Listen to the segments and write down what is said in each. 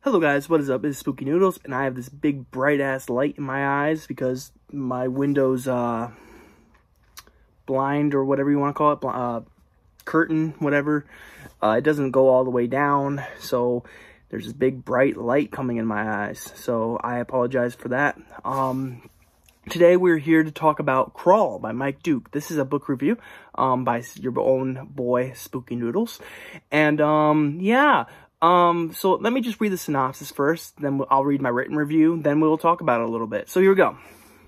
Hello guys, what is up? It's Spooky Noodles, and I have this big bright ass light in my eyes because my window's blind, or whatever you want to call it, curtain, whatever. It doesn't go all the way down, so there's this big bright light coming in my eyes. So I apologize for that. Today we're here to talk about Crawl by Mike Duke. This is a book review by your own boy Spooky Noodles, and so let me just read the synopsis first, then I'll read my written review, then we'll talk about it a little bit. So here we go.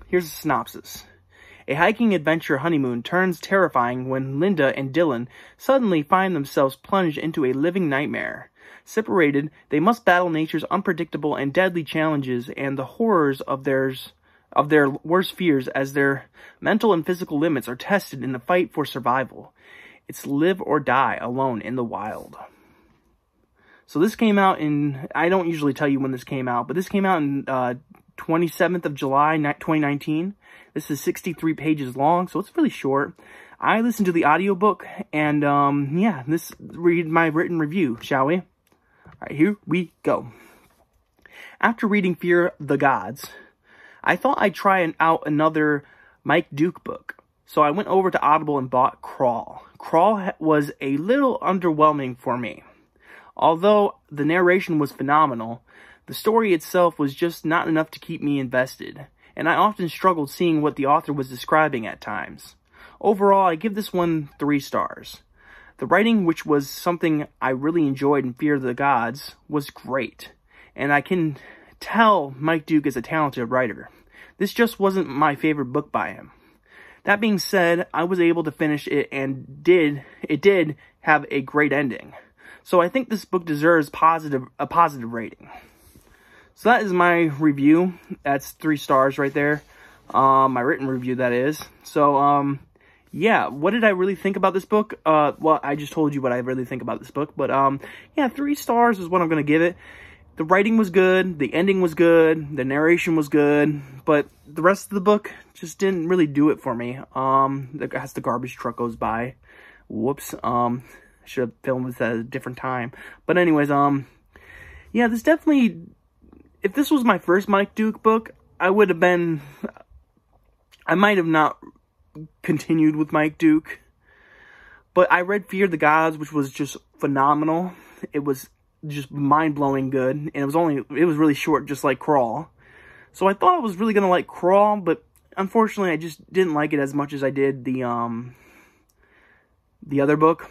Here's the synopsis. A hiking adventure honeymoon turns terrifying when Linda and Dylan suddenly find themselves plunged into a living nightmare. Separated, they must battle nature's unpredictable and deadly challenges and the horrors of their worst fears as their mental and physical limits are tested in the fight for survival. It's live or die alone in the wild. So this came out in, I don't usually tell you when this came out, but this came out in 27th of July, 2019. This is 63 pages long, so it's really short. I listened to the audiobook, and let's read my written review, shall we? All right, here we go. After reading Fear the Gods, I thought I'd try out another Mike Duke book. So I went over to Audible and bought Crawl. Crawl was a little underwhelming for me. Although the narration was phenomenal, the story itself was just not enough to keep me invested, and I often struggled seeing what the author was describing at times. Overall, I give this one 3 stars. The writing, which was something I really enjoyed in Fear of the Gods, was great, and I can tell Mike Duke is a talented writer. This just wasn't my favorite book by him. That being said, I was able to finish it, and it did have a great ending. So I think this book deserves a positive rating. So that is my review. That's 3 stars right there. My written review, that is. So, yeah, what did I really think about this book? Well, I just told you what I really think about this book. But, yeah, 3 stars is what I'm going to give it. The writing was good. The ending was good. The narration was good. But the rest of the book just didn't really do it for me. As the garbage truck goes by. Whoops. Should have filmed this at a different time. But anyways, yeah, this definitely, if this was my first Mike Duke book, I might have not continued with Mike Duke. But I read Fear the Gods, which was just phenomenal. It was just mind-blowing good. And it was really short, just like Crawl. So I thought I was really going to like Crawl, but unfortunately I just didn't like it as much as I did the other book.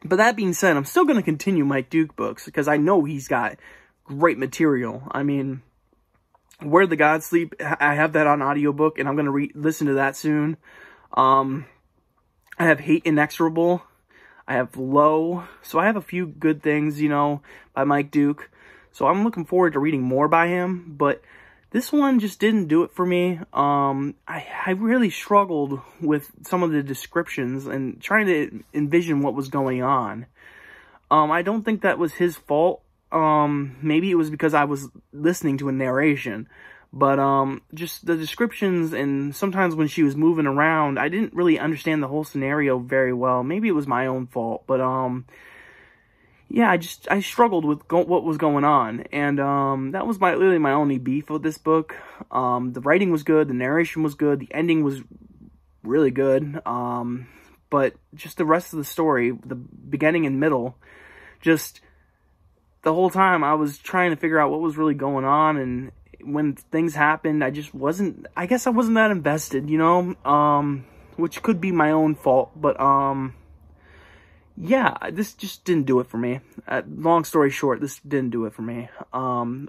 But that being said, I'm still going to continue Mike Duke books because I know he's got great material. I mean, Where the Gods Sleep, I have that on audiobook, and I'm going to listen to that soon. I have Hate Inexorable. I have Low. So I have a few good things, you know, by Mike Duke. So I'm looking forward to reading more by him. But this one just didn't do it for me. I really struggled with some of the descriptions and trying to envision what was going on. I don't think that was his fault. Maybe it was because I was listening to a narration. But just the descriptions, and sometimes when she was moving around, I didn't really understand the whole scenario very well. Maybe it was my own fault. But yeah, I struggled with what was going on, and that was really my only beef with this book. The writing was good, the narration was good, the ending was really good, but just the rest of the story, the beginning and middle, just the whole time I was trying to figure out what was really going on, and when things happened, I guess I wasn't that invested, you know, which could be my own fault, but yeah, this just didn't do it for me. Long story short, this didn't do it for me.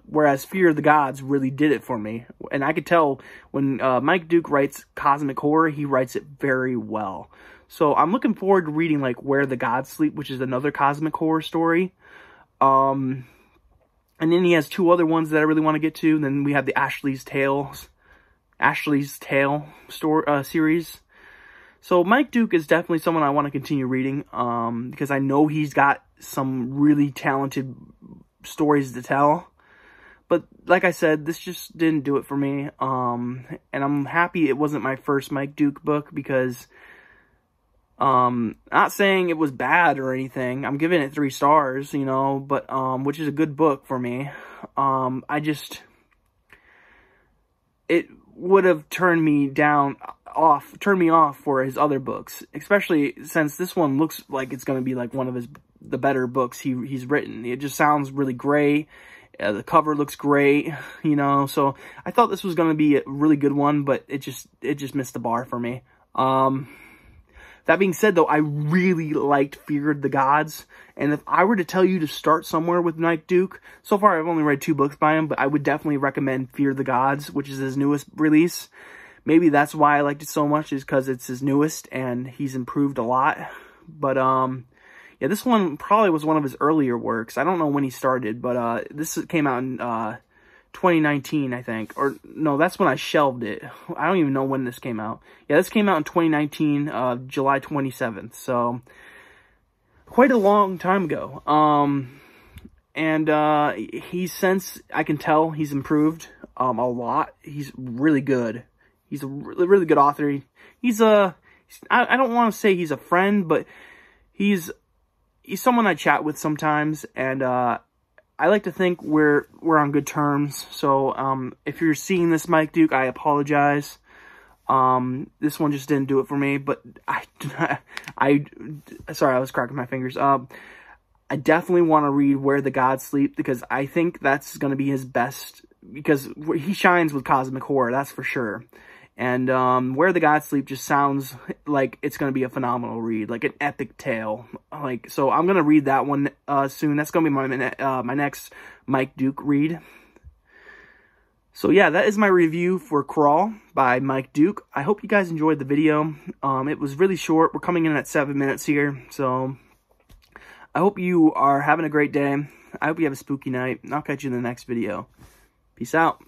Whereas Fear of the Gods really did it for me. And I could tell when Mike Duke writes cosmic horror, he writes it very well. So I'm looking forward to reading like Where the Gods Sleep, which is another cosmic horror story. And then he has 2 other ones that I really want to get to. And then we have the Ashley's Tale story series. So Mike Duke is definitely someone I want to continue reading, because I know he's got some really talented stories to tell. But like I said, this just didn't do it for me. And I'm happy it wasn't my first Mike Duke book, because Not saying it was bad or anything. I'm giving it 3 stars, you know, but, which is a good book for me. It would have turned me off for his other books, especially since this one looks like it's going to be like one of the better books he's written. It just sounds really great. The cover looks great, you know, so I thought this was going to be a really good one, but it just missed the bar for me. That being said, though, I really liked Fear the Gods, and if I were to tell you to start somewhere with Mike Duke, so far I've only read 2 books by him, but I would definitely recommend Fear the Gods, which is his newest release. Maybe that's why I liked it so much, is because it's his newest, and he's improved a lot. But, yeah, this one probably was one of his earlier works. I don't know when he started, but this came out in 2019, I think. Or, no, that's when I shelved it. I don't even know when this came out. Yeah, this came out in 2019, July 27th. So, quite a long time ago. And he's since, I can tell, he's improved a lot. He's really good. He's a really good author. I don't want to say he's a friend, but he's someone I chat with sometimes, and I like to think we're on good terms. So if you're seeing this, Mike Duke, I apologize. This one just didn't do it for me, but sorry, I was cracking my fingers. I definitely want to read Where the Gods Sleep, because I think that's going to be his best, because he shines with cosmic horror, that's for sure. And Where the Gods Sleep just sounds like it's going to be a phenomenal read, like an epic tale. So I'm going to read that one soon. That's going to be my next Mike Duke read. So yeah, that is my review for Crawl by Mike Duke. I hope you guys enjoyed the video. It was really short. We're coming in at 7 minutes here. So I hope you are having a great day. I hope you have a spooky night. And I'll catch you in the next video. Peace out.